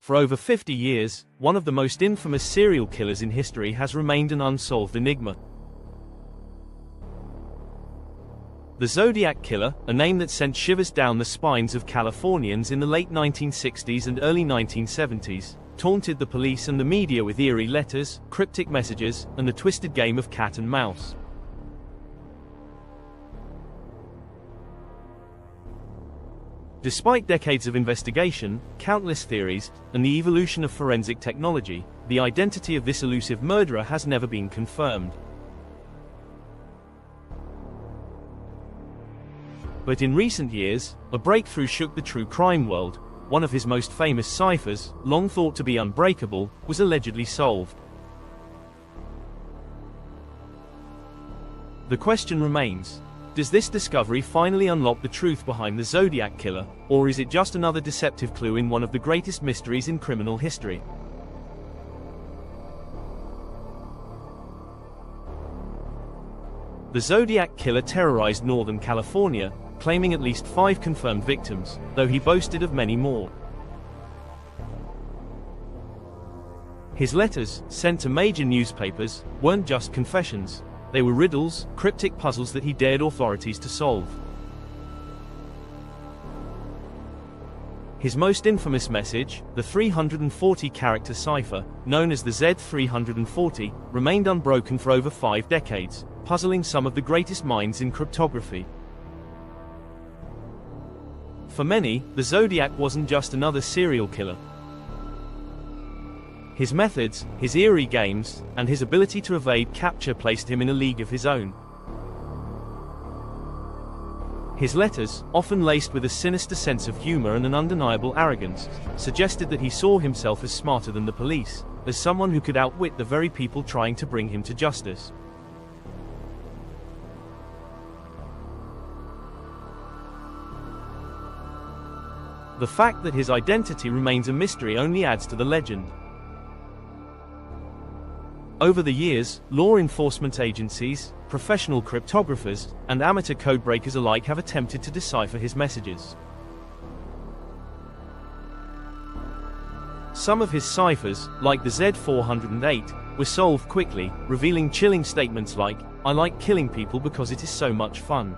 For over 50 years, one of the most infamous serial killers in history has remained an unsolved enigma. The Zodiac Killer, a name that sent shivers down the spines of Californians in the late 1960s and early 1970s, taunted the police and the media with eerie letters, cryptic messages, and the twisted game of cat and mouse. Despite decades of investigation, countless theories, and the evolution of forensic technology, the identity of this elusive murderer has never been confirmed. But in recent years, a breakthrough shook the true crime world. One of his most famous ciphers, long thought to be unbreakable, was allegedly solved. The question remains: does this discovery finally unlock the truth behind the Zodiac Killer, or is it just another deceptive clue in one of the greatest mysteries in criminal history? The Zodiac Killer terrorized Northern California, claiming at least 5 confirmed victims, though he boasted of many more. His letters, sent to major newspapers, weren't just confessions. They were riddles, cryptic puzzles that he dared authorities to solve. His most infamous message, the 340-character cipher, known as the Z1340, remained unbroken for over 5 decades, puzzling some of the greatest minds in cryptography. For many, the Zodiac wasn't just another serial killer. His methods, his eerie games, and his ability to evade capture placed him in a league of his own. His letters, often laced with a sinister sense of humor and an undeniable arrogance, suggested that he saw himself as smarter than the police, as someone who could outwit the very people trying to bring him to justice. The fact that his identity remains a mystery only adds to the legend. Over the years, law enforcement agencies, professional cryptographers, and amateur codebreakers alike have attempted to decipher his messages. Some of his ciphers, like the Z408, were solved quickly, revealing chilling statements like, "I like killing people because it is so much fun."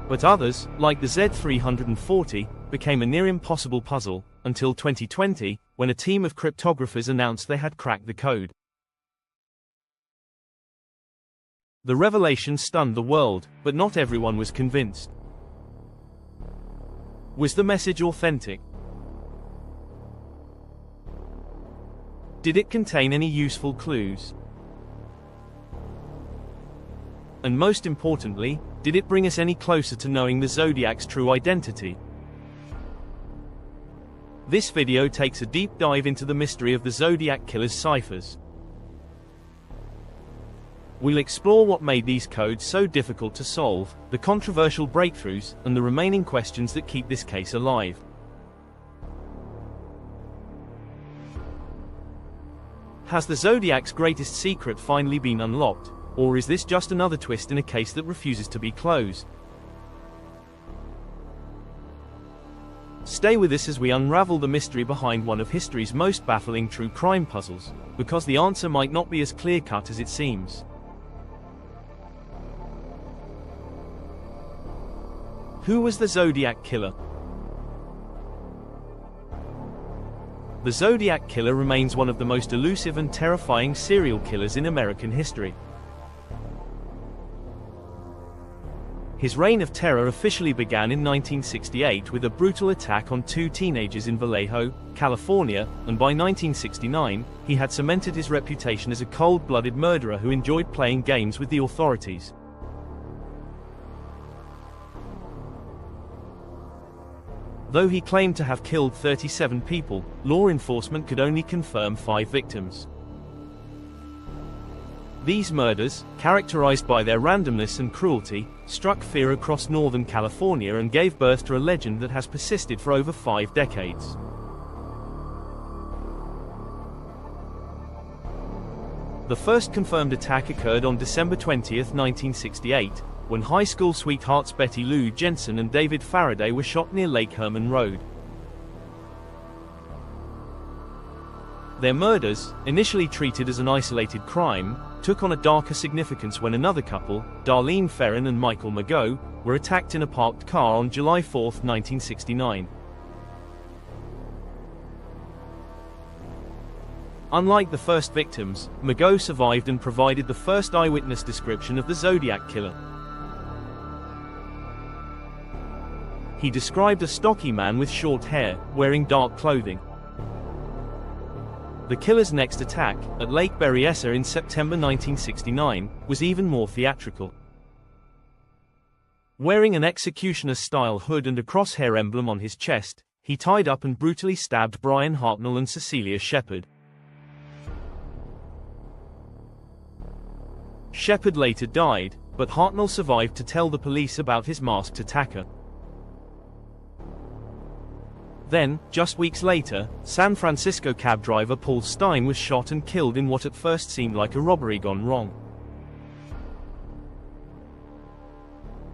But others, like the Z340, became a near impossible puzzle, until 2020, when a team of cryptographers announced they had cracked the code. The revelation stunned the world, but not everyone was convinced. Was the message authentic? Did it contain any useful clues? And most importantly, did it bring us any closer to knowing the Zodiac's true identity? This video takes a deep dive into the mystery of the Zodiac Killer's ciphers. We'll explore what made these codes so difficult to solve, the controversial breakthroughs, and the remaining questions that keep this case alive. Has the Zodiac's greatest secret finally been unlocked? Or is this just another twist in a case that refuses to be closed? Stay with us as we unravel the mystery behind one of history's most baffling true crime puzzles, because the answer might not be as clear-cut as it seems. Who was the Zodiac Killer? The Zodiac Killer remains one of the most elusive and terrifying serial killers in American history. His reign of terror officially began in 1968 with a brutal attack on 2 teenagers in Vallejo, California, and by 1969, he had cemented his reputation as a cold-blooded murderer who enjoyed playing games with the authorities. Though he claimed to have killed 37 people, law enforcement could only confirm 5 victims. These murders, characterized by their randomness and cruelty, struck fear across Northern California and gave birth to a legend that has persisted for over 5 decades. The first confirmed attack occurred on December 20, 1968, when high school sweethearts Betty Lou Jensen and David Faraday were shot near Lake Herman Road. Their murders, initially treated as an isolated crime, took on a darker significance when another couple, Darlene Ferrin and Michael Mageau, were attacked in a parked car on July 4, 1969. Unlike the first victims, Mageau survived and provided the first eyewitness description of the Zodiac Killer. He described a stocky man with short hair, wearing dark clothing. The killer's next attack, at Lake Berryessa in September 1969, was even more theatrical. Wearing an executioner-style hood and a crosshair emblem on his chest, he tied up and brutally stabbed Brian Hartnell and Cecilia Shepard. Shepard later died, but Hartnell survived to tell the police about his masked attacker. Then, just weeks later, San Francisco cab driver Paul Stine was shot and killed in what at first seemed like a robbery gone wrong.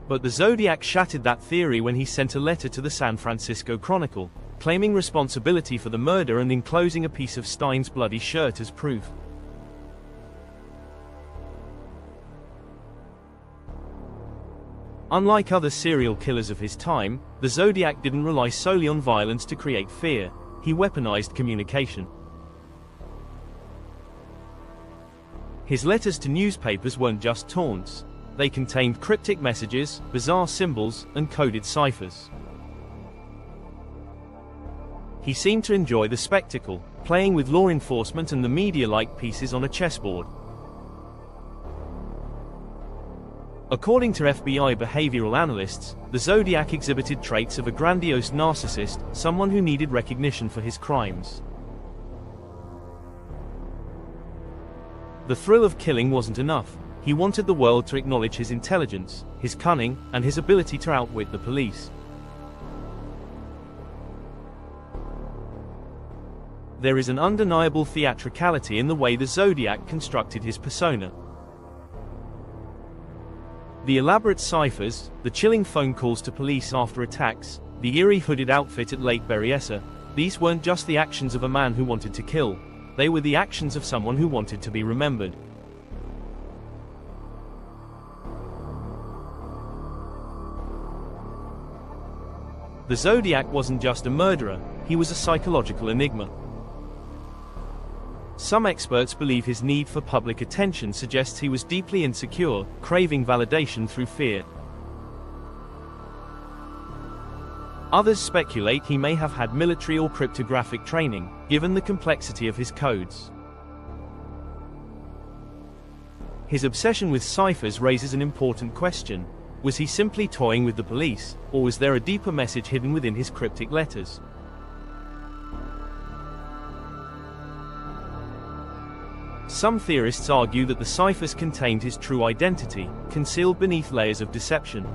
But the Zodiac shattered that theory when he sent a letter to the San Francisco Chronicle, claiming responsibility for the murder and enclosing a piece of Stine's bloody shirt as proof. Unlike other serial killers of his time, the Zodiac didn't rely solely on violence to create fear. He weaponized communication. His letters to newspapers weren't just taunts. They contained cryptic messages, bizarre symbols, and coded ciphers. He seemed to enjoy the spectacle, playing with law enforcement and the media like pieces on a chessboard. According to FBI behavioral analysts, the Zodiac exhibited traits of a grandiose narcissist, someone who needed recognition for his crimes. The thrill of killing wasn't enough. He wanted the world to acknowledge his intelligence, his cunning, and his ability to outwit the police. There is an undeniable theatricality in the way the Zodiac constructed his persona. The elaborate ciphers, the chilling phone calls to police after attacks, the eerie hooded outfit at Lake Berryessa, these weren't just the actions of a man who wanted to kill, they were the actions of someone who wanted to be remembered. The Zodiac wasn't just a murderer, he was a psychological enigma. Some experts believe his need for public attention suggests he was deeply insecure, craving validation through fear. Others speculate he may have had military or cryptographic training, given the complexity of his codes. His obsession with ciphers raises an important question. Was he simply toying with the police, or was there a deeper message hidden within his cryptic letters? Some theorists argue that the ciphers contained his true identity, concealed beneath layers of deception.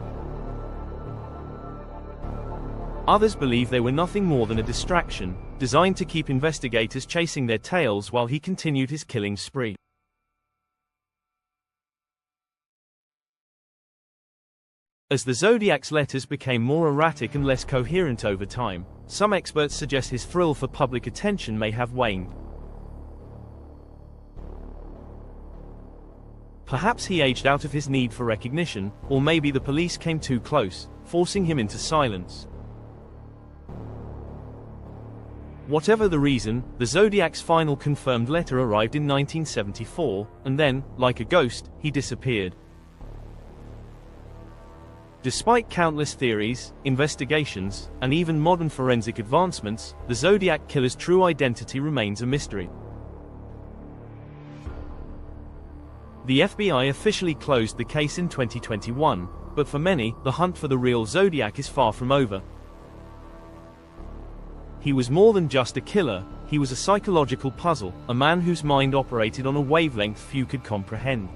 Others believe they were nothing more than a distraction, designed to keep investigators chasing their tails while he continued his killing spree. As the Zodiac's letters became more erratic and less coherent over time, some experts suggest his thrill for public attention may have waned. Perhaps he aged out of his need for recognition, or maybe the police came too close, forcing him into silence. Whatever the reason, the Zodiac's final confirmed letter arrived in 1974, and then, like a ghost, he disappeared. Despite countless theories, investigations, and even modern forensic advancements, the Zodiac Killer's true identity remains a mystery. The FBI officially closed the case in 2021, but for many, the hunt for the real Zodiac is far from over. He was more than just a killer, he was a psychological puzzle, a man whose mind operated on a wavelength few could comprehend.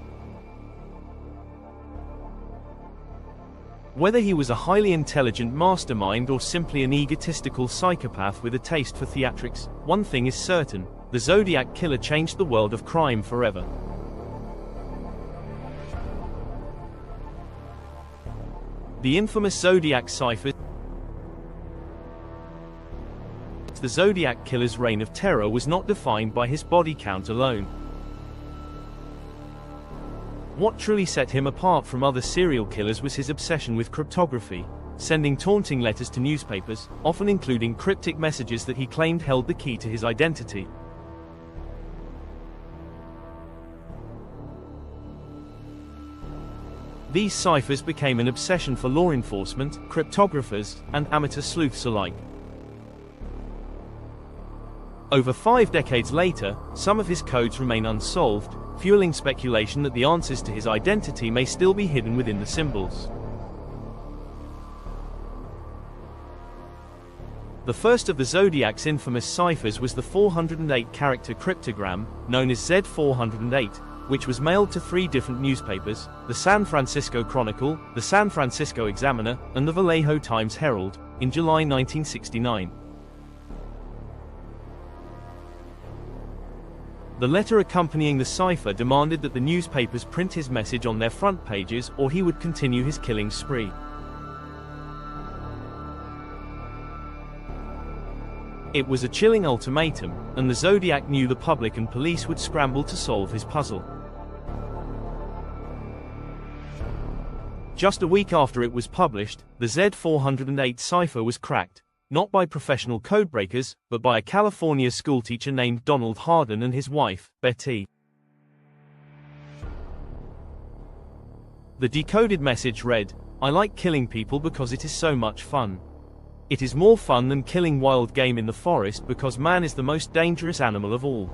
Whether he was a highly intelligent mastermind or simply an egotistical psychopath with a taste for theatrics, one thing is certain: the Zodiac Killer changed the world of crime forever. The infamous Zodiac cipher. The Zodiac Killer's reign of terror was not defined by his body count alone. What truly set him apart from other serial killers was his obsession with cryptography, sending taunting letters to newspapers, often including cryptic messages that he claimed held the key to his identity. These ciphers became an obsession for law enforcement, cryptographers, and amateur sleuths alike. Over 5 decades later, some of his codes remain unsolved, fueling speculation that the answers to his identity may still be hidden within the symbols. The first of the Zodiac's infamous ciphers was the 408-character cryptogram, known as Z408, which was mailed to 3 different newspapers, the San Francisco Chronicle, the San Francisco Examiner, and the Vallejo Times-Herald, in July 1969. The letter accompanying the cipher demanded that the newspapers print his message on their front pages or he would continue his killing spree. It was a chilling ultimatum, and the Zodiac knew the public and police would scramble to solve his puzzle. Just a week after it was published, the Z408 cipher was cracked, not by professional codebreakers, but by a California schoolteacher named Donald Harden and his wife, Betty. The decoded message read, "I like killing people because it is so much fun. It is more fun than killing wild game in the forest because man is the most dangerous animal of all."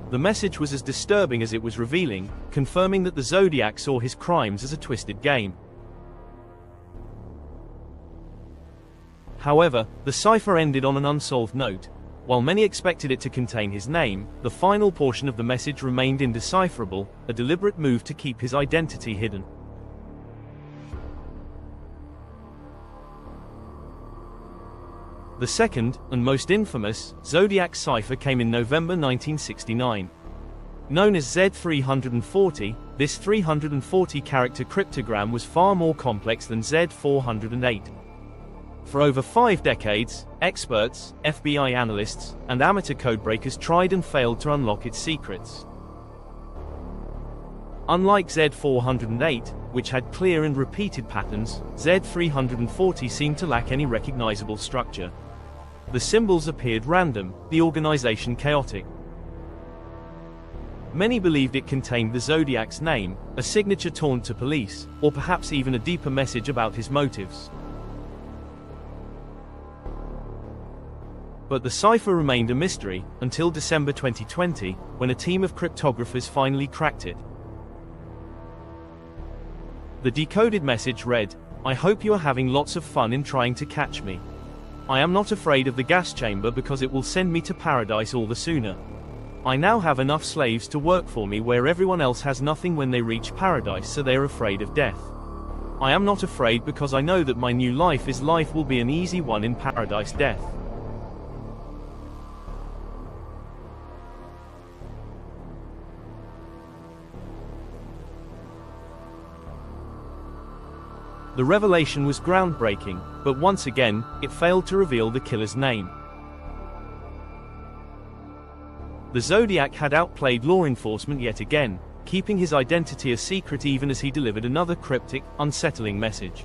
The message was as disturbing as it was revealing, confirming that the Zodiac saw his crimes as a twisted game. However, the cipher ended on an unsolved note. While many expected it to contain his name, the final portion of the message remained indecipherable, a deliberate move to keep his identity hidden. The second, and most infamous, Zodiac cipher came in November 1969. Known as Z340, this 340-character cryptogram was far more complex than Z408. For over 5 decades, experts, FBI analysts, and amateur codebreakers tried and failed to unlock its secrets. Unlike Z408, which had clear and repeated patterns, Z340 seemed to lack any recognizable structure. The symbols appeared random, the organization chaotic. Many believed it contained the Zodiac's name, a signature taunt to police, or perhaps even a deeper message about his motives. But the cipher remained a mystery, until December 2020, when a team of cryptographers finally cracked it. The decoded message read, "I hope you are having lots of fun in trying to catch me. I am not afraid of the gas chamber because it will send me to paradise all the sooner. I now have enough slaves to work for me where everyone else has nothing when they reach paradise, so they are afraid of death. I am not afraid because I know that my new life will be an easy one in paradise death." The revelation was groundbreaking, but once again, it failed to reveal the killer's name. The Zodiac had outplayed law enforcement yet again, keeping his identity a secret even as he delivered another cryptic, unsettling message.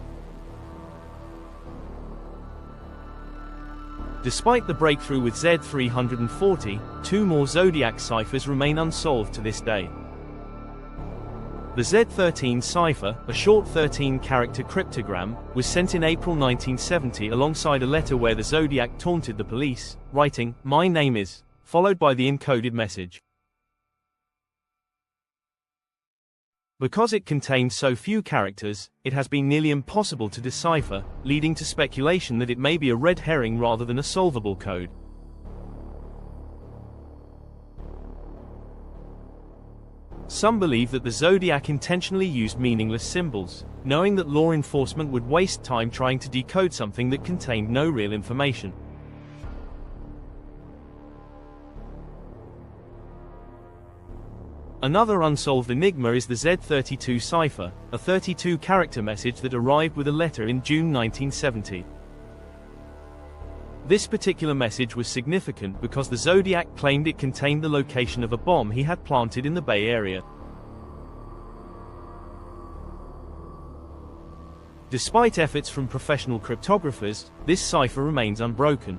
Despite the breakthrough with Z340, 2 more Zodiac ciphers remain unsolved to this day. The Z13 cipher, a short 13-character cryptogram, was sent in April 1970 alongside a letter where the Zodiac taunted the police, writing, "My name is," followed by the encoded message. Because it contained so few characters, it has been nearly impossible to decipher, leading to speculation that it may be a red herring rather than a solvable code. Some believe that the Zodiac intentionally used meaningless symbols, knowing that law enforcement would waste time trying to decode something that contained no real information. Another unsolved enigma is the Z32 cipher, a 32-character message that arrived with a letter in June 1970. This particular message was significant because the Zodiac claimed it contained the location of a bomb he had planted in the Bay Area. Despite efforts from professional cryptographers, this cipher remains unbroken.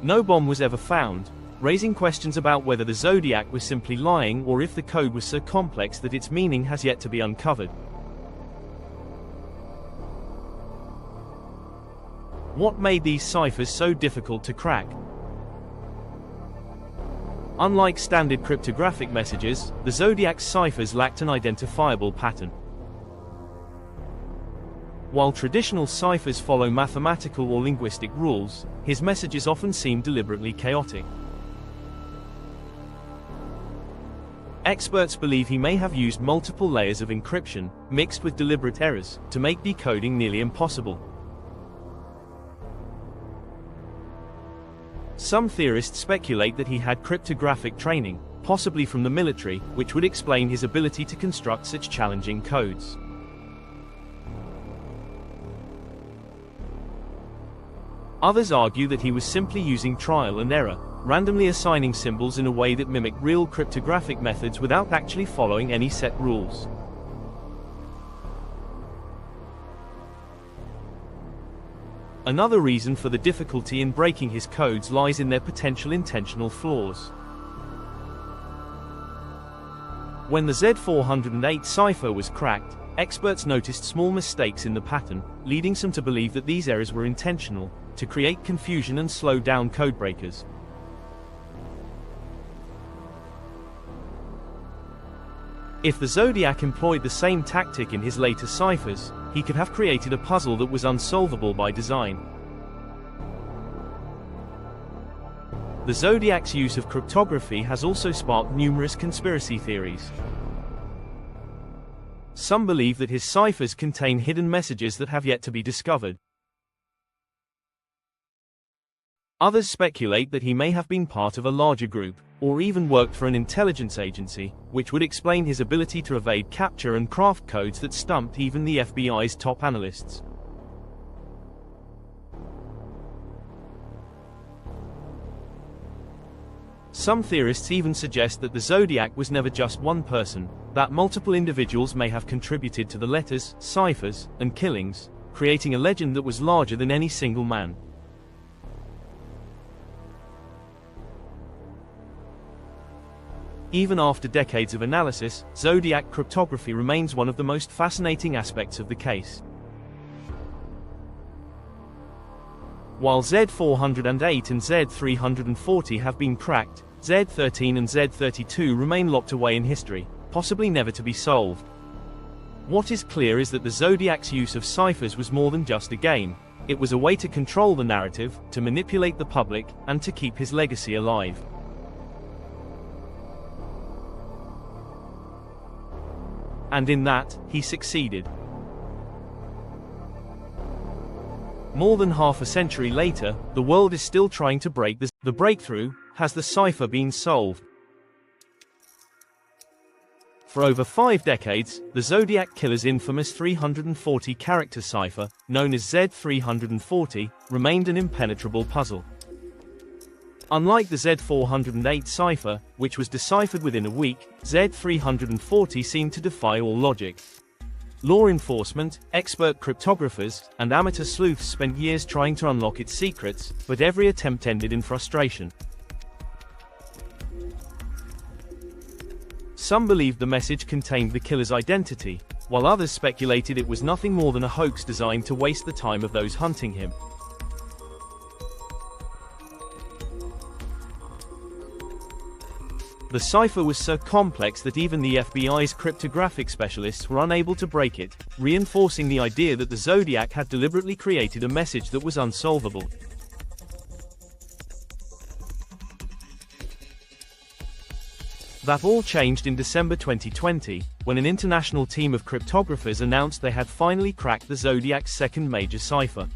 No bomb was ever found, raising questions about whether the Zodiac was simply lying or if the code was so complex that its meaning has yet to be uncovered. What made these ciphers so difficult to crack? Unlike standard cryptographic messages, the Zodiac's ciphers lacked an identifiable pattern. While traditional ciphers follow mathematical or linguistic rules, his messages often seem deliberately chaotic. Experts believe he may have used multiple layers of encryption, mixed with deliberate errors, to make decoding nearly impossible. Some theorists speculate that he had cryptographic training, possibly from the military, which would explain his ability to construct such challenging codes. Others argue that he was simply using trial and error, randomly assigning symbols in a way that mimicked real cryptographic methods without actually following any set rules. Another reason for the difficulty in breaking his codes lies in their potential intentional flaws. When the Z408 cipher was cracked, experts noticed small mistakes in the pattern, leading some to believe that these errors were intentional, to create confusion and slow down codebreakers. If the Zodiac employed the same tactic in his later ciphers, he could have created a puzzle that was unsolvable by design. The Zodiac's use of cryptography has also sparked numerous conspiracy theories. Some believe that his ciphers contain hidden messages that have yet to be discovered. Others speculate that he may have been part of a larger group, or even worked for an intelligence agency, which would explain his ability to evade capture and craft codes that stumped even the FBI's top analysts. Some theorists even suggest that the Zodiac was never just one person, that multiple individuals may have contributed to the letters, ciphers, and killings, creating a legend that was larger than any single man. Even after decades of analysis, Zodiac cryptography remains one of the most fascinating aspects of the case. While Z408 and Z340 have been cracked, Z13 and Z32 remain locked away in history, possibly never to be solved. What is clear is that the Zodiac's use of ciphers was more than just a game. It was a way to control the narrative, to manipulate the public, and to keep his legacy alive. And in that, he succeeded. More than half a century later, the world is still trying to break the breakthrough. Has the cipher been solved? For over 5 decades, the Zodiac Killer's infamous 340-character cipher, known as Z340, remained an impenetrable puzzle. Unlike the Z408 cipher, which was deciphered within a week, Z340 seemed to defy all logic. Law enforcement, expert cryptographers, and amateur sleuths spent years trying to unlock its secrets, but every attempt ended in frustration. Some believed the message contained the killer's identity, while others speculated it was nothing more than a hoax designed to waste the time of those hunting him. The cipher was so complex that even the FBI's cryptographic specialists were unable to break it, reinforcing the idea that the Zodiac had deliberately created a message that was unsolvable. That all changed in December 2020, when an international team of cryptographers announced they had finally cracked the Zodiac's second major cipher.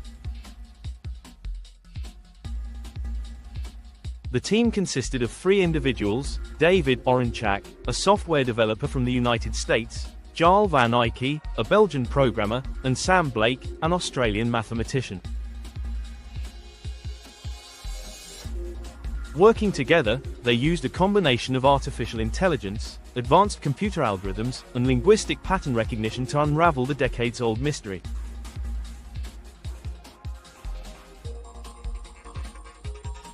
The team consisted of 3 individuals: David Oranchak, a software developer from the United States, Jarl van Eyck, a Belgian programmer, and Sam Blake, an Australian mathematician. Working together, they used a combination of artificial intelligence, advanced computer algorithms, and linguistic pattern recognition to unravel the decades-old mystery.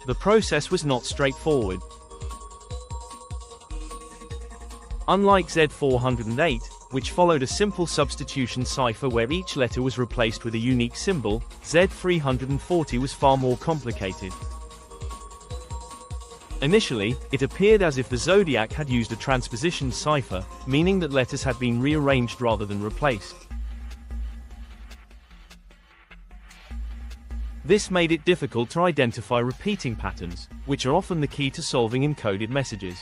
The process was not straightforward. Unlike Z408, which followed a simple substitution cipher where each letter was replaced with a unique symbol, Z340 was far more complicated. Initially, it appeared as if the Zodiac had used a transposition cipher, meaning that letters had been rearranged rather than replaced. This made it difficult to identify repeating patterns, which are often the key to solving encoded messages.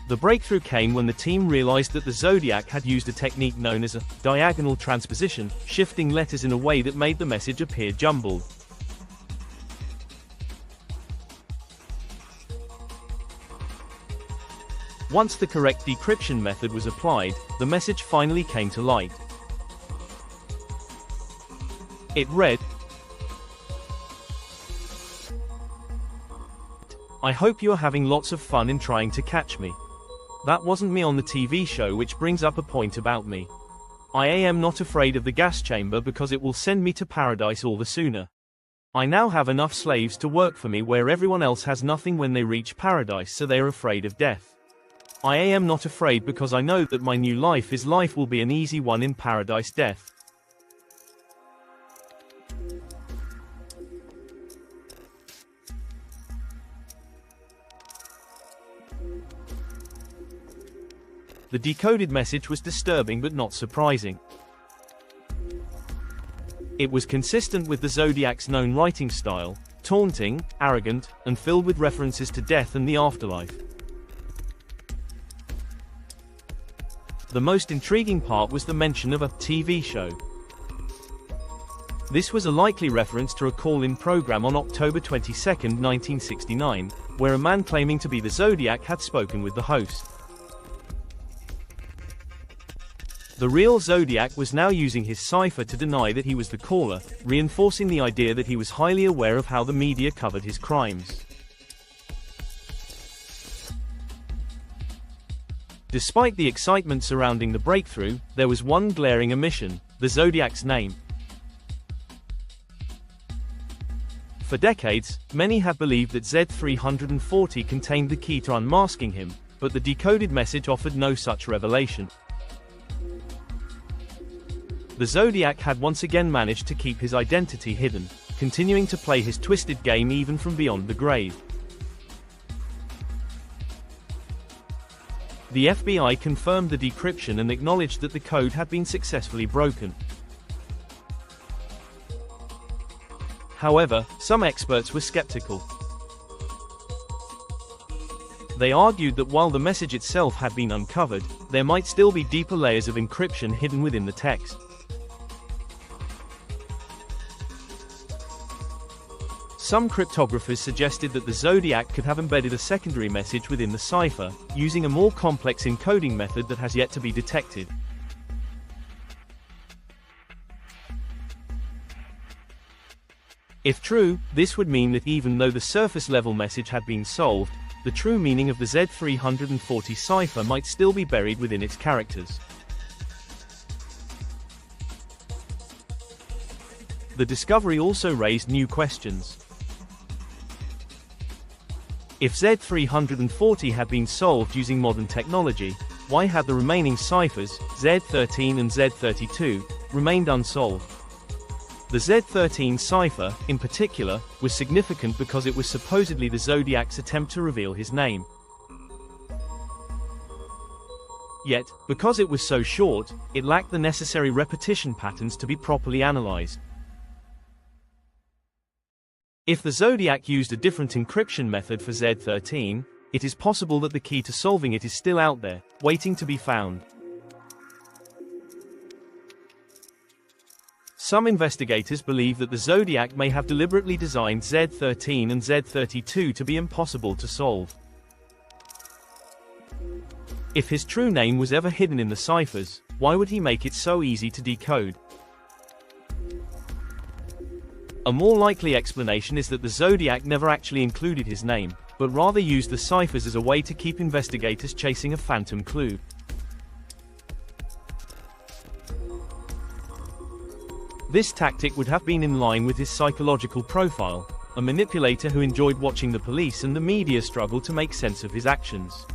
The breakthrough came when the team realized that the Zodiac had used a technique known as a diagonal transposition, shifting letters in a way that made the message appear jumbled. Once the correct decryption method was applied, the message finally came to light. It read, "I hope you are having lots of fun in trying to catch me. That wasn't me on the TV show, which brings up a point about me. I am not afraid of the gas chamber because it will send me to paradise all the sooner. I now have enough slaves to work for me where everyone else has nothing when they reach paradise, so they are afraid of death. I am not afraid because I know that my new life will be an easy one in paradise death." The decoded message was disturbing but not surprising. It was consistent with the Zodiac's known writing style, taunting, arrogant, and filled with references to death and the afterlife. The most intriguing part was the mention of a TV show. This was a likely reference to a call-in program on October 22, 1969, where a man claiming to be the Zodiac had spoken with the host. The real Zodiac was now using his cipher to deny that he was the caller, reinforcing the idea that he was highly aware of how the media covered his crimes. Despite the excitement surrounding the breakthrough, there was one glaring omission: the Zodiac's name. For decades, many have believed that Z340 contained the key to unmasking him, but the decoded message offered no such revelation. The Zodiac had once again managed to keep his identity hidden, continuing to play his twisted game even from beyond the grave. The FBI confirmed the decryption and acknowledged that the code had been successfully broken. However, some experts were skeptical. They argued that while the message itself had been uncovered, there might still be deeper layers of encryption hidden within the text. Some cryptographers suggested that the Zodiac could have embedded a secondary message within the cipher, using a more complex encoding method that has yet to be detected. If true, this would mean that even though the surface-level message had been solved, the true meaning of the Z340 cipher might still be buried within its characters. The discovery also raised new questions. If Z340 had been solved using modern technology, why had the remaining ciphers, Z13 and Z32, remained unsolved? The Z13 cipher, in particular, was significant because it was supposedly the Zodiac's attempt to reveal his name. Yet, because it was so short, it lacked the necessary repetition patterns to be properly analyzed. If the Zodiac used a different encryption method for Z13, it is possible that the key to solving it is still out there, waiting to be found. Some investigators believe that the Zodiac may have deliberately designed Z13 and Z32 to be impossible to solve. If his true name was ever hidden in the ciphers, why would he make it so easy to decode? A more likely explanation is that the Zodiac never actually included his name, but rather used the ciphers as a way to keep investigators chasing a phantom clue. This tactic would have been in line with his psychological profile, a manipulator who enjoyed watching the police and the media struggle to make sense of his actions.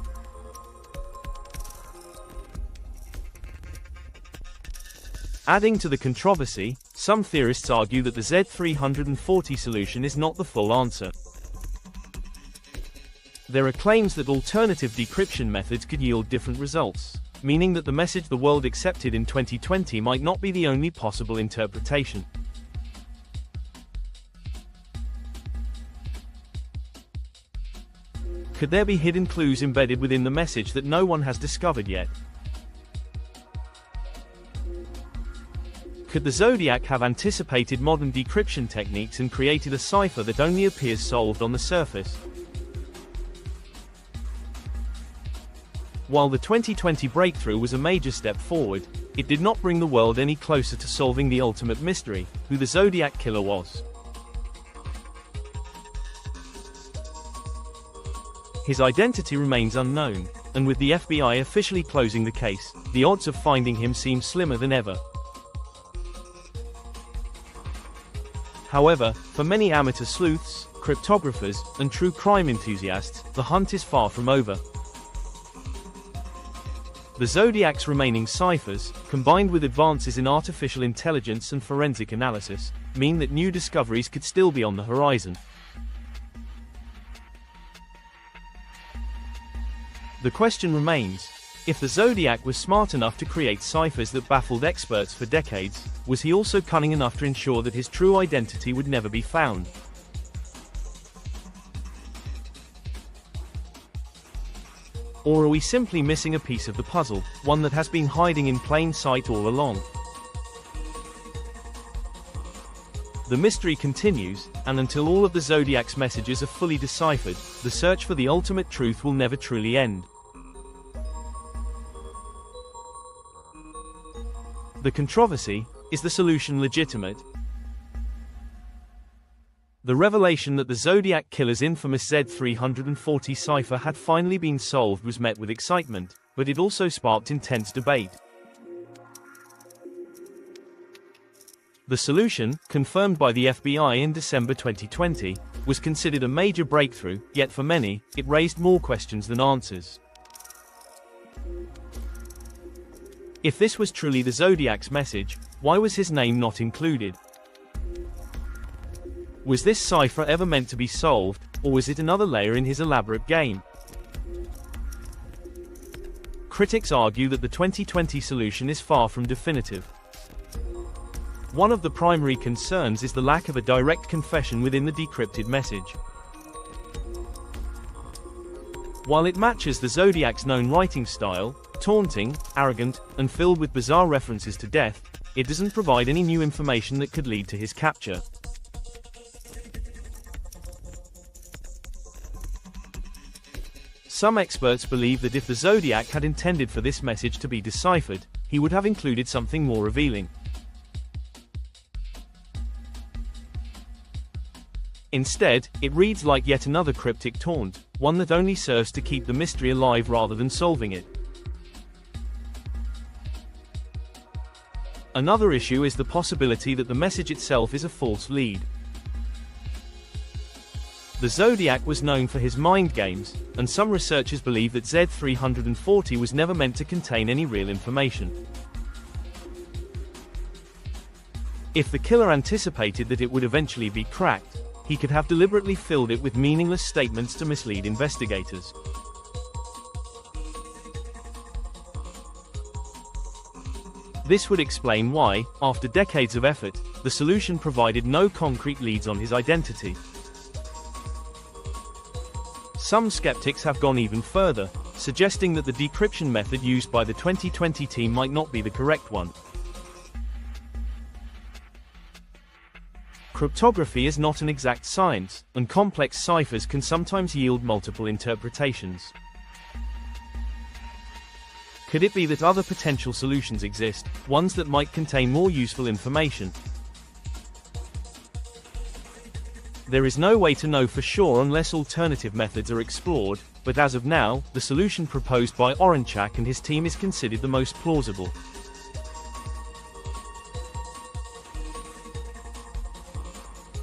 Adding to the controversy, some theorists argue that the Z340 solution is not the full answer. There are claims that alternative decryption methods could yield different results, meaning that the message the world accepted in 2020 might not be the only possible interpretation. Could there be hidden clues embedded within the message that no one has discovered yet? Could the Zodiac have anticipated modern decryption techniques and created a cipher that only appears solved on the surface? While the 2020 breakthrough was a major step forward, it did not bring the world any closer to solving the ultimate mystery, who the Zodiac Killer was. His identity remains unknown, and with the FBI officially closing the case, the odds of finding him seem slimmer than ever. However, for many amateur sleuths, cryptographers, and true crime enthusiasts, the hunt is far from over. The Zodiac's remaining ciphers, combined with advances in artificial intelligence and forensic analysis, mean that new discoveries could still be on the horizon. The question remains, if the Zodiac was smart enough to create ciphers that baffled experts for decades, was he also cunning enough to ensure that his true identity would never be found? Or are we simply missing a piece of the puzzle, one that has been hiding in plain sight all along? The mystery continues, and until all of the Zodiac's messages are fully deciphered, the search for the ultimate truth will never truly end. The controversy: is the solution legitimate? The revelation that the Zodiac Killer's infamous Z340 cipher had finally been solved was met with excitement, but it also sparked intense debate. The solution, confirmed by the FBI in December 2020, was considered a major breakthrough, yet for many, it raised more questions than answers. If this was truly the Zodiac's message, why was his name not included? Was this cipher ever meant to be solved, or was it another layer in his elaborate game? Critics argue that the 2020 solution is far from definitive. One of the primary concerns is the lack of a direct confession within the decrypted message. While it matches the Zodiac's known writing style, taunting, arrogant, and filled with bizarre references to death, it doesn't provide any new information that could lead to his capture. Some experts believe that if the Zodiac had intended for this message to be deciphered, he would have included something more revealing. Instead, it reads like yet another cryptic taunt, one that only serves to keep the mystery alive rather than solving it. Another issue is the possibility that the message itself is a false lead. The Zodiac was known for his mind games, and some researchers believe that Z340 was never meant to contain any real information. If the killer anticipated that it would eventually be cracked, he could have deliberately filled it with meaningless statements to mislead investigators. This would explain why, after decades of effort, the solution provided no concrete leads on his identity. Some skeptics have gone even further, suggesting that the decryption method used by the 2020 team might not be the correct one. Cryptography is not an exact science, and complex ciphers can sometimes yield multiple interpretations. Could it be that other potential solutions exist, ones that might contain more useful information? There is no way to know for sure unless alternative methods are explored, but as of now, the solution proposed by Oranchak and his team is considered the most plausible.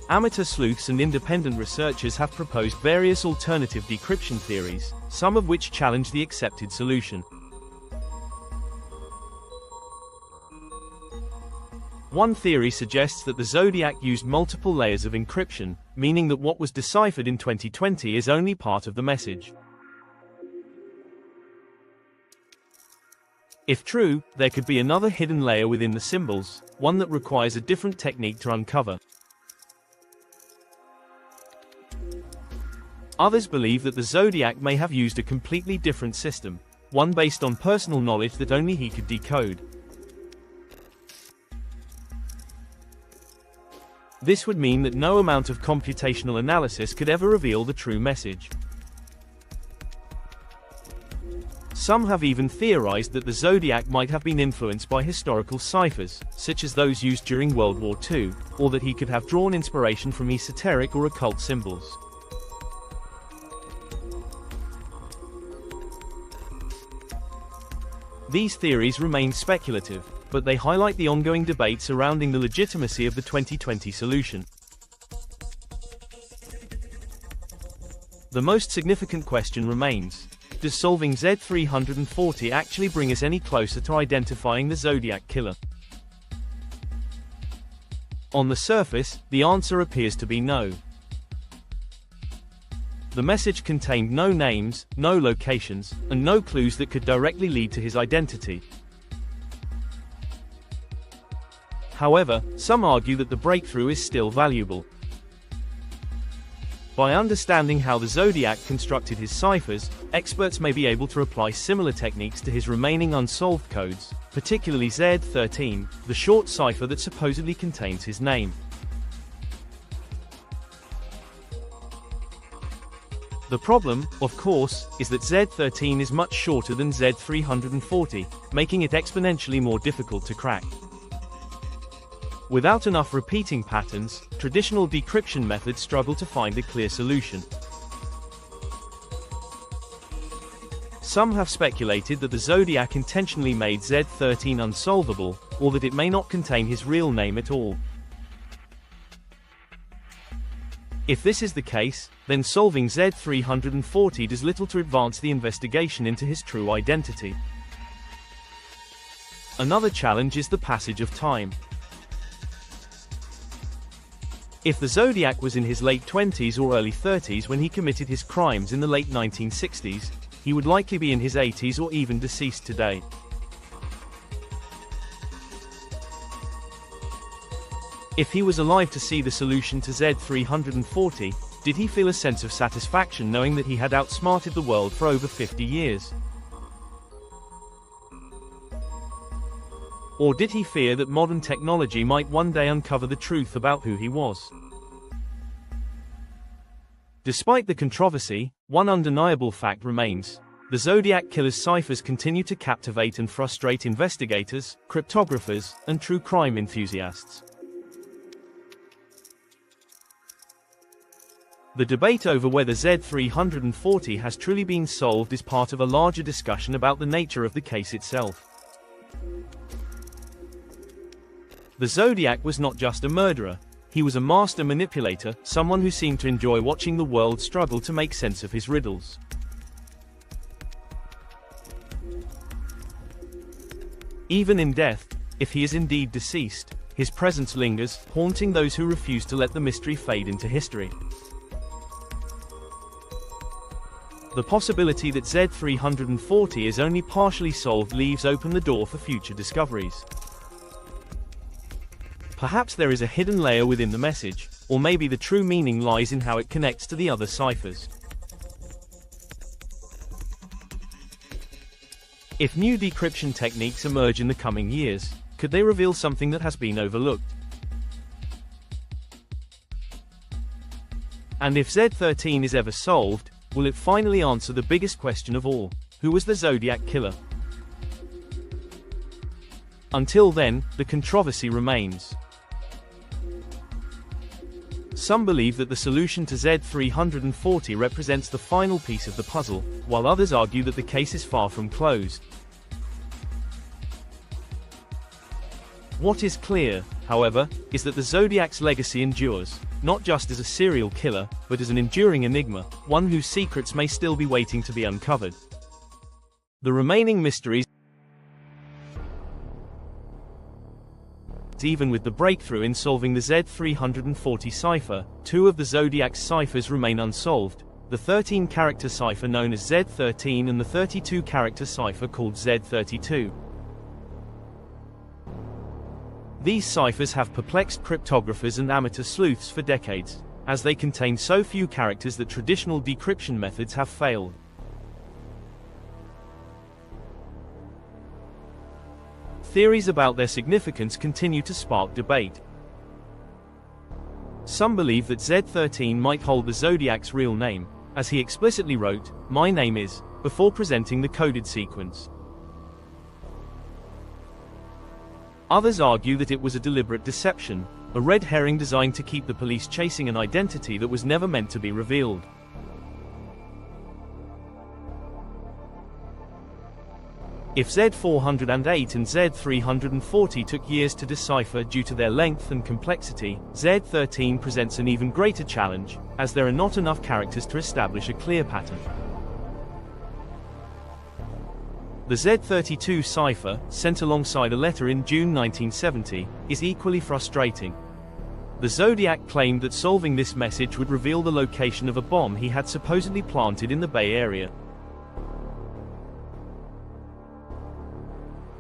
Amateur sleuths and independent researchers have proposed various alternative decryption theories, some of which challenge the accepted solution. One theory suggests that the Zodiac used multiple layers of encryption, meaning that what was deciphered in 2020 is only part of the message. If true, there could be another hidden layer within the symbols, one that requires a different technique to uncover. Others believe that the Zodiac may have used a completely different system, one based on personal knowledge that only he could decode. This would mean that no amount of computational analysis could ever reveal the true message. Some have even theorized that the Zodiac might have been influenced by historical ciphers, such as those used during World War II, or that he could have drawn inspiration from esoteric or occult symbols. These theories remain speculative, but they highlight the ongoing debate surrounding the legitimacy of the 2020 solution. The most significant question remains: does solving Z340 actually bring us any closer to identifying the Zodiac Killer? On the surface, the answer appears to be no. The message contained no names, no locations, and no clues that could directly lead to his identity. However, some argue that the breakthrough is still valuable. By understanding how the Zodiac constructed his ciphers, experts may be able to apply similar techniques to his remaining unsolved codes, particularly Z13, the short cipher that supposedly contains his name. The problem, of course, is that Z13 is much shorter than Z340, making it exponentially more difficult to crack. Without enough repeating patterns, traditional decryption methods struggle to find a clear solution. Some have speculated that the Zodiac intentionally made Z13 unsolvable, or that it may not contain his real name at all. If this is the case, then solving Z340 does little to advance the investigation into his true identity. Another challenge is the passage of time. If the Zodiac was in his late 20s or early 30s when he committed his crimes in the late 1960s, he would likely be in his 80s or even deceased today. If he was alive to see the solution to Z340, did he feel a sense of satisfaction knowing that he had outsmarted the world for over 50 years? Or did he fear that modern technology might one day uncover the truth about who he was? Despite the controversy, one undeniable fact remains: the Zodiac Killer's ciphers continue to captivate and frustrate investigators, cryptographers, and true crime enthusiasts. The debate over whether Z340 has truly been solved is part of a larger discussion about the nature of the case itself. The Zodiac was not just a murderer, he was a master manipulator, someone who seemed to enjoy watching the world struggle to make sense of his riddles. Even in death, if he is indeed deceased, his presence lingers, haunting those who refuse to let the mystery fade into history. The possibility that Z340 is only partially solved leaves open the door for future discoveries. Perhaps there is a hidden layer within the message, or maybe the true meaning lies in how it connects to the other ciphers. If new decryption techniques emerge in the coming years, could they reveal something that has been overlooked? And if Z13 is ever solved, will it finally answer the biggest question of all? Who was the Zodiac Killer? Until then, the controversy remains. Some believe that the solution to Z340 represents the final piece of the puzzle, while others argue that the case is far from closed. What is clear, however, is that the Zodiac's legacy endures, not just as a serial killer, but as an enduring enigma, one whose secrets may still be waiting to be uncovered. The remaining mysteries. Even with the breakthrough in solving the Z340 cipher, two of the Zodiac's ciphers remain unsolved, the 13-character cipher known as Z13 and the 32-character cipher called Z32. These ciphers have perplexed cryptographers and amateur sleuths for decades, as they contain so few characters that traditional decryption methods have failed. Theories about their significance continue to spark debate. Some believe that Z13 might hold the Zodiac's real name, as he explicitly wrote, "My name is," before presenting the coded sequence. Others argue that it was a deliberate deception, a red herring designed to keep the police chasing an identity that was never meant to be revealed. If Z408 and Z340 took years to decipher due to their length and complexity, Z13 presents an even greater challenge, as there are not enough characters to establish a clear pattern. The Z32 cipher, sent alongside a letter in June 1970, is equally frustrating. The Zodiac claimed that solving this message would reveal the location of a bomb he had supposedly planted in the Bay Area.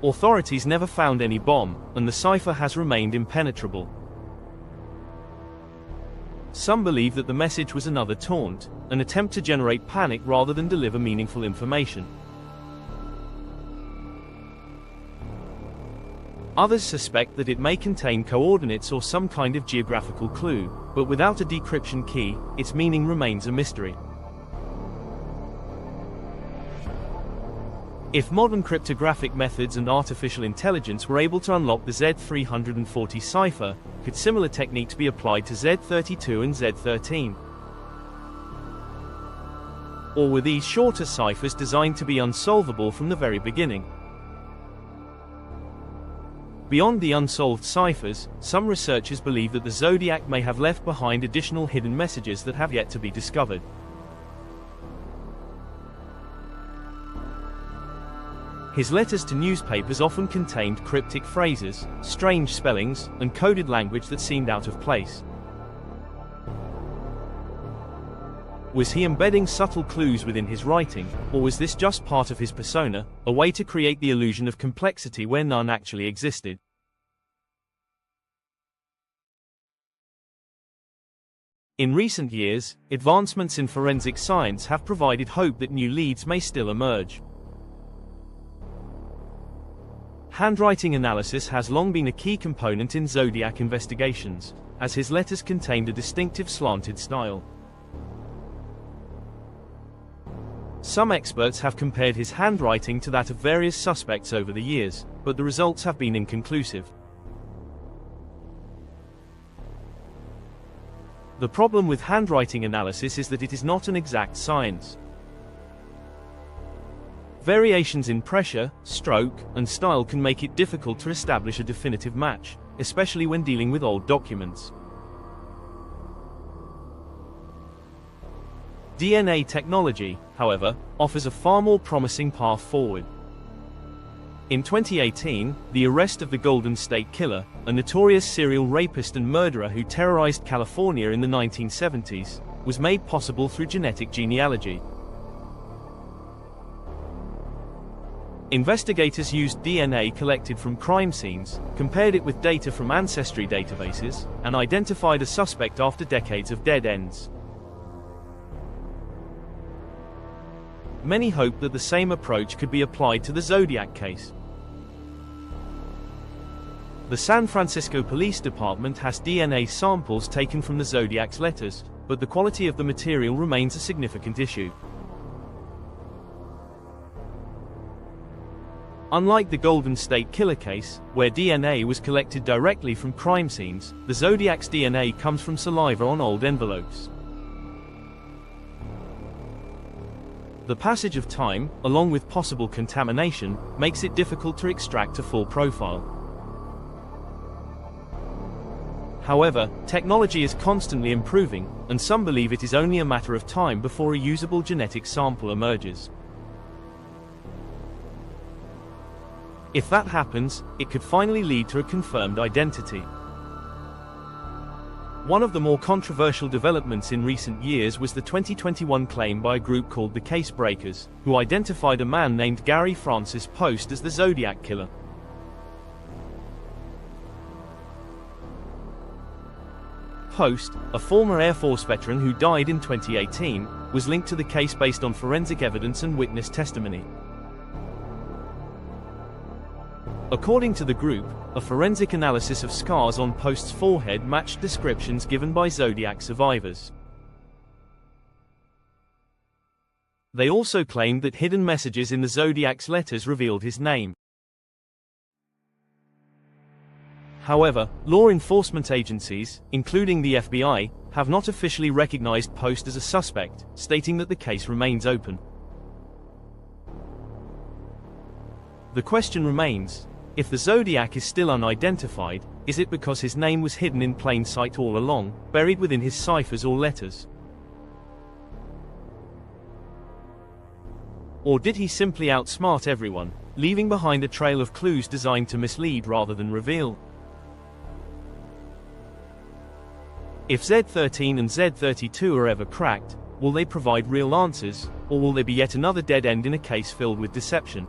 Authorities never found any bomb, and the cipher has remained impenetrable. Some believe that the message was another taunt, an attempt to generate panic rather than deliver meaningful information. Others suspect that it may contain coordinates or some kind of geographical clue, but without a decryption key, its meaning remains a mystery. If modern cryptographic methods and artificial intelligence were able to unlock the Z340 cipher, could similar techniques be applied to Z32 and Z13? Or were these shorter ciphers designed to be unsolvable from the very beginning? Beyond the unsolved ciphers, some researchers believe that the Zodiac may have left behind additional hidden messages that have yet to be discovered. His letters to newspapers often contained cryptic phrases, strange spellings, and coded language that seemed out of place. Was he embedding subtle clues within his writing, or was this just part of his persona, a way to create the illusion of complexity where none actually existed? In recent years, advancements in forensic science have provided hope that new leads may still emerge. Handwriting analysis has long been a key component in Zodiac investigations, as his letters contained a distinctive slanted style. Some experts have compared his handwriting to that of various suspects over the years, but the results have been inconclusive. The problem with handwriting analysis is that it is not an exact science. Variations in pressure, stroke, and style can make it difficult to establish a definitive match, especially when dealing with old documents. DNA technology, however, offers a far more promising path forward. In 2018, the arrest of the Golden State Killer, a notorious serial rapist and murderer who terrorized California in the 1970s, was made possible through genetic genealogy. Investigators used DNA collected from crime scenes, compared it with data from ancestry databases, and identified a suspect after decades of dead ends. Many hope that the same approach could be applied to the Zodiac case. The San Francisco Police Department has DNA samples taken from the Zodiac's letters, but the quality of the material remains a significant issue. Unlike the Golden State Killer case, where DNA was collected directly from crime scenes, the Zodiac's DNA comes from saliva on old envelopes. The passage of time, along with possible contamination, makes it difficult to extract a full profile. However, technology is constantly improving, and some believe it is only a matter of time before a usable genetic sample emerges. If that happens, it could finally lead to a confirmed identity. One of the more controversial developments in recent years was the 2021 claim by a group called the Case Breakers, who identified a man named Gary Francis Post as the Zodiac Killer. Post, a former Air Force veteran who died in 2018, was linked to the case based on forensic evidence and witness testimony. According to the group, a forensic analysis of scars on Post's forehead matched descriptions given by Zodiac survivors. They also claimed that hidden messages in the Zodiac's letters revealed his name. However, law enforcement agencies, including the FBI, have not officially recognized Post as a suspect, stating that the case remains open. The question remains: if the Zodiac is still unidentified, is it because his name was hidden in plain sight all along, buried within his ciphers or letters? Or did he simply outsmart everyone, leaving behind a trail of clues designed to mislead rather than reveal? If Z13 and Z32 are ever cracked, will they provide real answers, or will there be yet another dead end in a case filled with deception?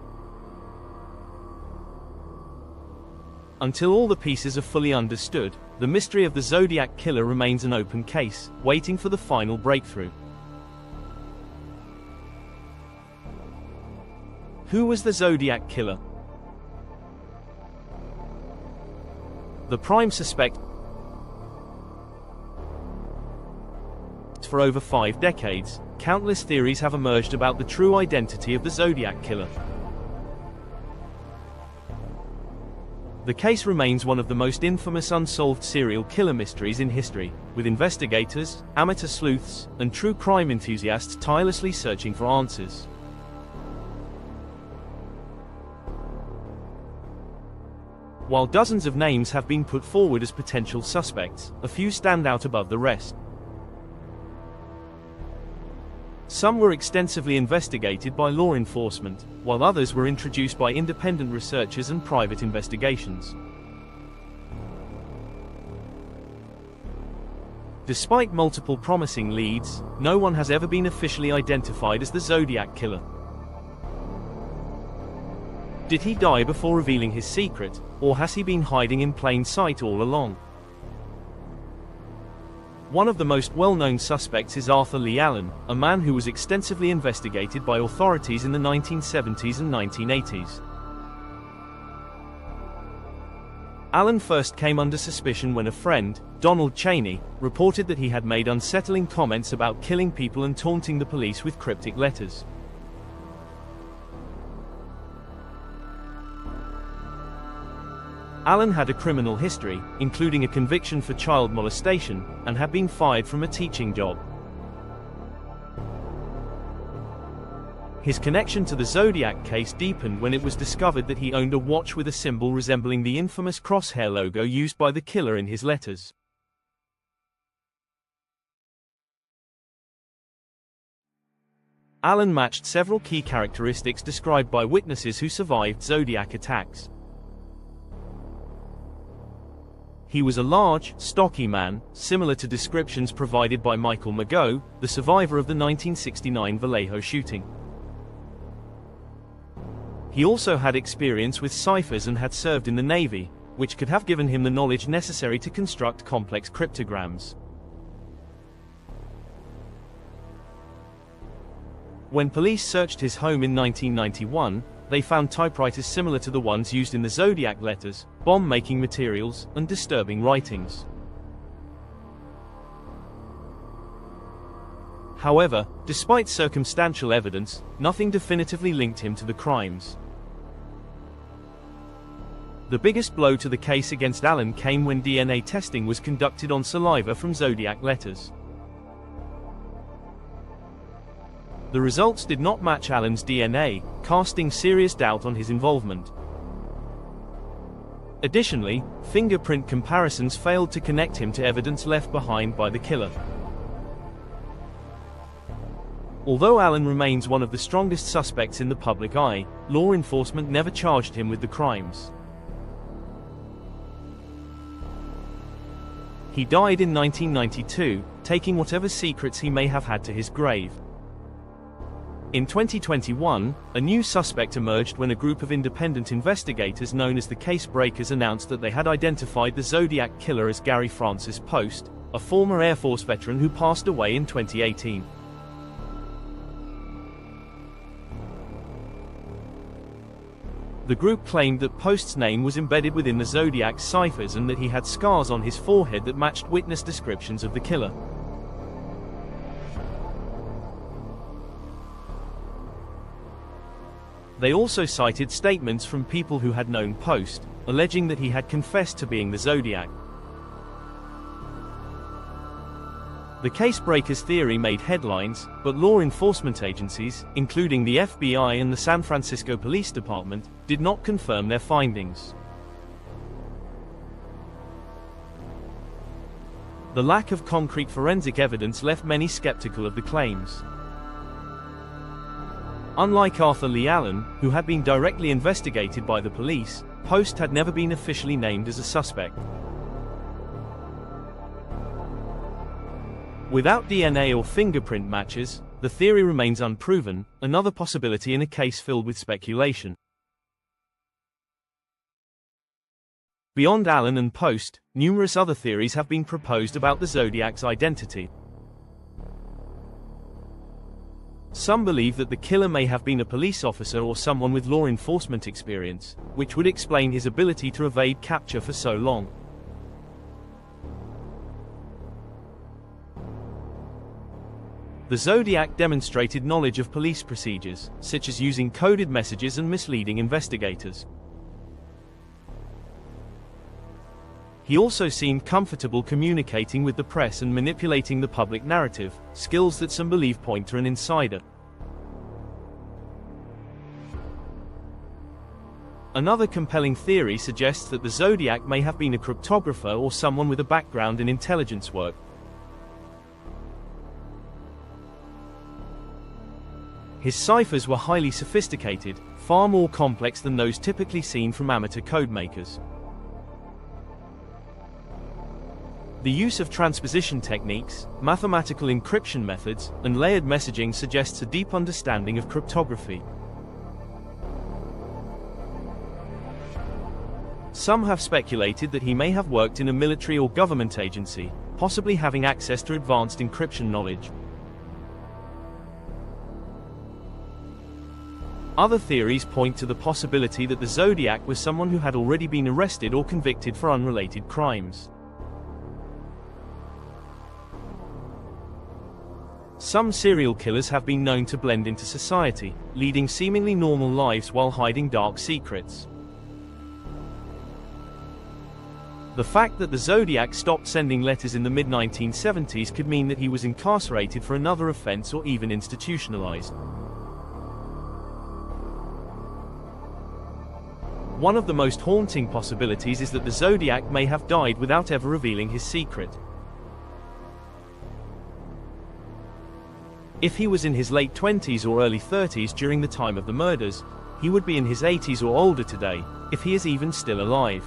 Until all the pieces are fully understood, the mystery of the Zodiac Killer remains an open case, waiting for the final breakthrough. Who was the Zodiac Killer? The prime suspect. For over 5 decades, countless theories have emerged about the true identity of the Zodiac Killer. The case remains one of the most infamous unsolved serial killer mysteries in history, with investigators, amateur sleuths, and true crime enthusiasts tirelessly searching for answers. While dozens of names have been put forward as potential suspects, a few stand out above the rest. Some were extensively investigated by law enforcement, while others were introduced by independent researchers and private investigations. Despite multiple promising leads, no one has ever been officially identified as the Zodiac Killer. Did he die before revealing his secret, or has he been hiding in plain sight all along? One of the most well-known suspects is Arthur Lee Allen, a man who was extensively investigated by authorities in the 1970s and 1980s. Allen first came under suspicion when a friend, Donald Cheney, reported that he had made unsettling comments about killing people and taunting the police with cryptic letters. Allen had a criminal history, including a conviction for child molestation, and had been fired from a teaching job. His connection to the Zodiac case deepened when it was discovered that he owned a watch with a symbol resembling the infamous crosshair logo used by the killer in his letters. Allen matched several key characteristics described by witnesses who survived Zodiac attacks. He was a large, stocky man, similar to descriptions provided by Michael Mageau, the survivor of the 1969 Vallejo shooting. He also had experience with ciphers and had served in the Navy, which could have given him the knowledge necessary to construct complex cryptograms. When police searched his home in 1991, they found typewriters similar to the ones used in the Zodiac letters, bomb-making materials, and disturbing writings. However, despite circumstantial evidence, nothing definitively linked him to the crimes. The biggest blow to the case against Allen came when DNA testing was conducted on saliva from Zodiac letters. The results did not match Allen's DNA, casting serious doubt on his involvement. Additionally, fingerprint comparisons failed to connect him to evidence left behind by the killer. Although Allen remains one of the strongest suspects in the public eye, law enforcement never charged him with the crimes. He died in 1992, taking whatever secrets he may have had to his grave. In 2021, a new suspect emerged when a group of independent investigators known as the Case Breakers announced that they had identified the Zodiac Killer as Gary Francis Post, a former Air Force veteran who passed away in 2018. The group claimed that Post's name was embedded within the Zodiac's ciphers and that he had scars on his forehead that matched witness descriptions of the killer. They also cited statements from people who had known Post, alleging that he had confessed to being the Zodiac. The Case Breakers theory made headlines, but law enforcement agencies, including the FBI and the San Francisco Police Department, did not confirm their findings. The lack of concrete forensic evidence left many skeptical of the claims. Unlike Arthur Lee Allen, who had been directly investigated by the police, Post had never been officially named as a suspect. Without DNA or fingerprint matches, the theory remains unproven, another possibility in a case filled with speculation. Beyond Allen and Post, numerous other theories have been proposed about the Zodiac's identity. Some believe that the killer may have been a police officer or someone with law enforcement experience, which would explain his ability to evade capture for so long. The Zodiac demonstrated knowledge of police procedures, such as using coded messages and misleading investigators. He also seemed comfortable communicating with the press and manipulating the public narrative, skills that some believe point to an insider. Another compelling theory suggests that the Zodiac may have been a cryptographer or someone with a background in intelligence work. His ciphers were highly sophisticated, far more complex than those typically seen from amateur codemakers. The use of transposition techniques, mathematical encryption methods, and layered messaging suggests a deep understanding of cryptography. Some have speculated that he may have worked in a military or government agency, possibly having access to advanced encryption knowledge. Other theories point to the possibility that the Zodiac was someone who had already been arrested or convicted for unrelated crimes. Some serial killers have been known to blend into society, leading seemingly normal lives while hiding dark secrets. The fact that the Zodiac stopped sending letters in the mid-1970s could mean that he was incarcerated for another offense or even institutionalized. One of the most haunting possibilities is that the Zodiac may have died without ever revealing his secret. If he was in his late 20s or early 30s during the time of the murders, he would be in his 80s or older today, if he is even still alive.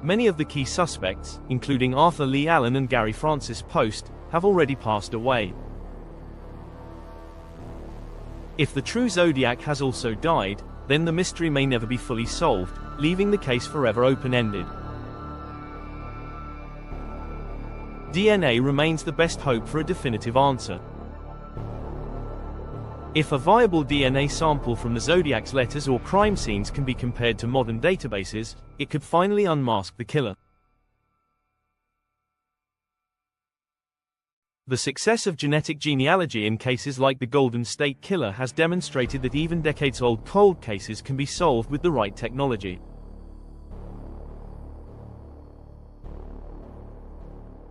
Many of the key suspects, including Arthur Lee Allen and Gary Francis Post, have already passed away. If the true Zodiac has also died, then the mystery may never be fully solved, leaving the case forever open-ended. DNA remains the best hope for a definitive answer. If a viable DNA sample from the Zodiac's letters or crime scenes can be compared to modern databases, it could finally unmask the killer. The success of genetic genealogy in cases like the Golden State Killer has demonstrated that even decades-old cold cases can be solved with the right technology.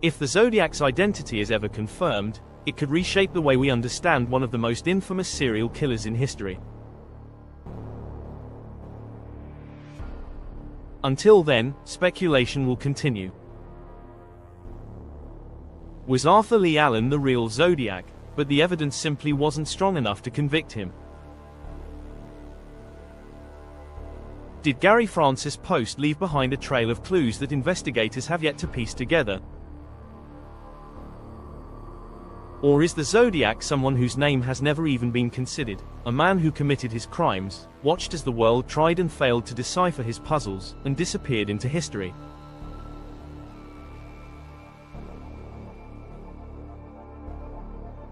If the Zodiac's identity is ever confirmed, it could reshape the way we understand one of the most infamous serial killers in history. Until then, speculation will continue. Was Arthur Lee Allen the real Zodiac, but the evidence simply wasn't strong enough to convict him? Did Gary Francis Post leave behind a trail of clues that investigators have yet to piece together? Or is the Zodiac someone whose name has never even been considered, a man who committed his crimes, watched as the world tried and failed to decipher his puzzles, and disappeared into history?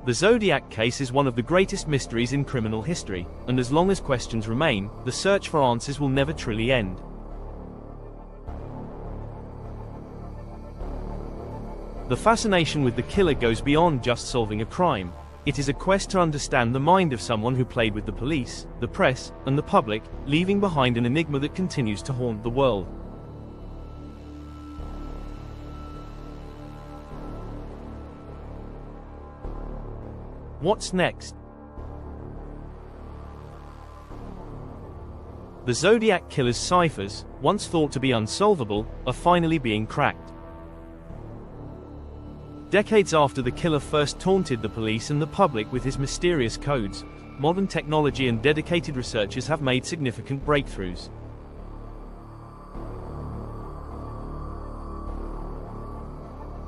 The Zodiac case is one of the greatest mysteries in criminal history, and as long as questions remain, the search for answers will never truly end. The fascination with the killer goes beyond just solving a crime. It is a quest to understand the mind of someone who played with the police, the press, and the public, leaving behind an enigma that continues to haunt the world. What's next? The Zodiac Killer's ciphers, once thought to be unsolvable, are finally being cracked. Decades after the killer first taunted the police and the public with his mysterious codes, modern technology and dedicated researchers have made significant breakthroughs.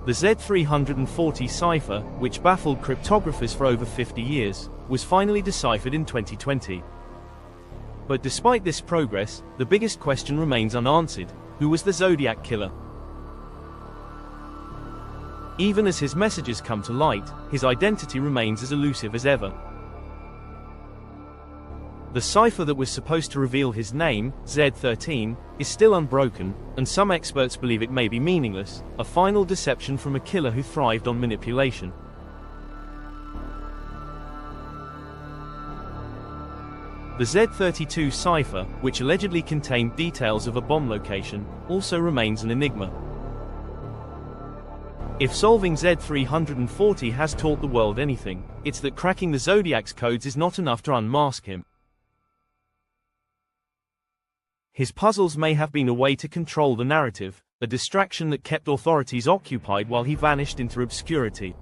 The Z1340 cipher, which baffled cryptographers for over 50 years, was finally deciphered in 2020. But despite this progress, the biggest question remains unanswered: who was the Zodiac Killer? Even as his messages come to light, his identity remains as elusive as ever. The cipher that was supposed to reveal his name, Z13, is still unbroken, and some experts believe it may be meaningless, a final deception from a killer who thrived on manipulation. The Z32 cipher, which allegedly contained details of a bomb location, also remains an enigma. If solving Z340 has taught the world anything, it's that cracking the Zodiac's codes is not enough to unmask him. His puzzles may have been a way to control the narrative, a distraction that kept authorities occupied while he vanished into obscurity.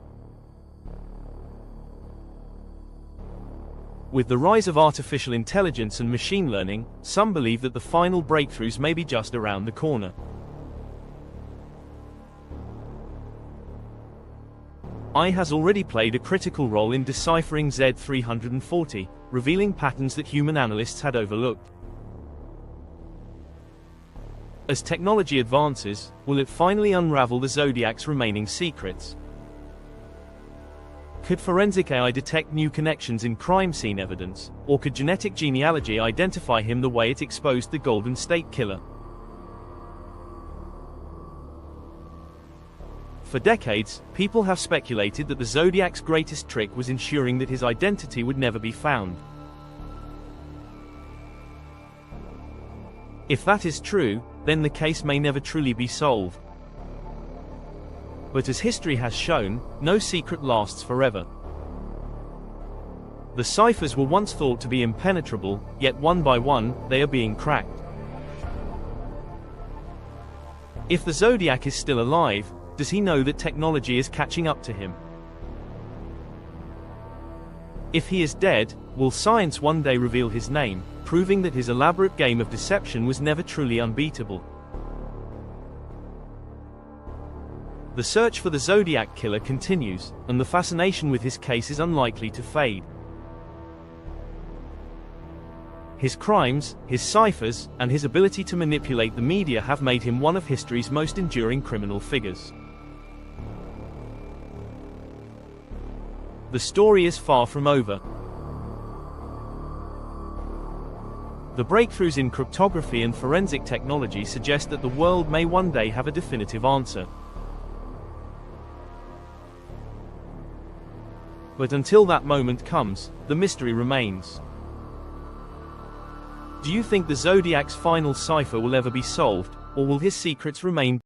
With the rise of artificial intelligence and machine learning, some believe that the final breakthroughs may be just around the corner. AI has already played a critical role in deciphering Z340, revealing patterns that human analysts had overlooked. As technology advances, will it finally unravel the Zodiac's remaining secrets? Could forensic AI detect new connections in crime scene evidence, or could genetic genealogy identify him the way it exposed the Golden State Killer? For decades, people have speculated that the Zodiac's greatest trick was ensuring that his identity would never be found. If that is true, then the case may never truly be solved. But as history has shown, no secret lasts forever. The ciphers were once thought to be impenetrable, yet one by one, they are being cracked. If the Zodiac is still alive, does he know that technology is catching up to him? If he is dead, will science one day reveal his name, proving that his elaborate game of deception was never truly unbeatable? The search for the Zodiac Killer continues, and the fascination with his case is unlikely to fade. His crimes, his ciphers, and his ability to manipulate the media have made him one of history's most enduring criminal figures. The story is far from over. The breakthroughs in cryptography and forensic technology suggest that the world may one day have a definitive answer. But until that moment comes, the mystery remains. Do you think the Zodiac's final cipher will ever be solved, or will his secrets remain